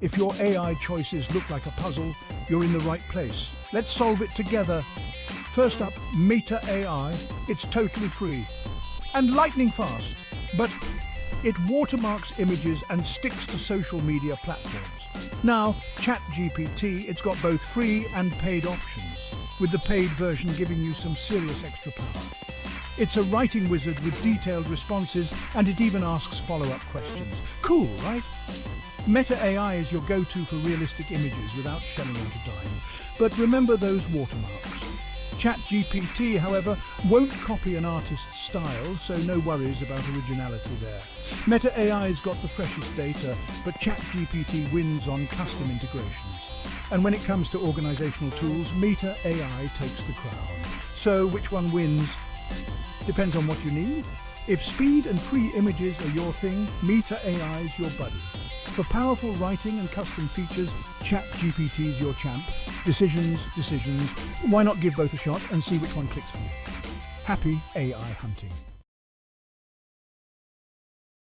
If your AI choices look like a puzzle, you're in the right place. Let's solve it together. First up, metaai. It's totally free and lightning fast, but it watermarks images and sticks to social media platforms. Now, ChatGPT, it's got both free and paid options, with the paid version giving you some serious extra power. It's a writing wizard with detailed responses, and it even asks follow-up questions. Cool, right? Meta AI is your go-to for realistic images without shelling out a dime. But remember those watermarks. ChatGPT, however, won't copy an artist's style, so no worries about originality there. Meta AI's got the freshest data, but ChatGPT wins on custom integrations. And when it comes to organizational tools, Meta AI takes the crown. So which one wins? Depends on what you need. If speed and free images are your thing, Meta AI's your buddy. For powerful writing and custom features, ChatGPT's your champ. Decisions. Why not give both a shot and see which one clicks for you? Happy AI hunting.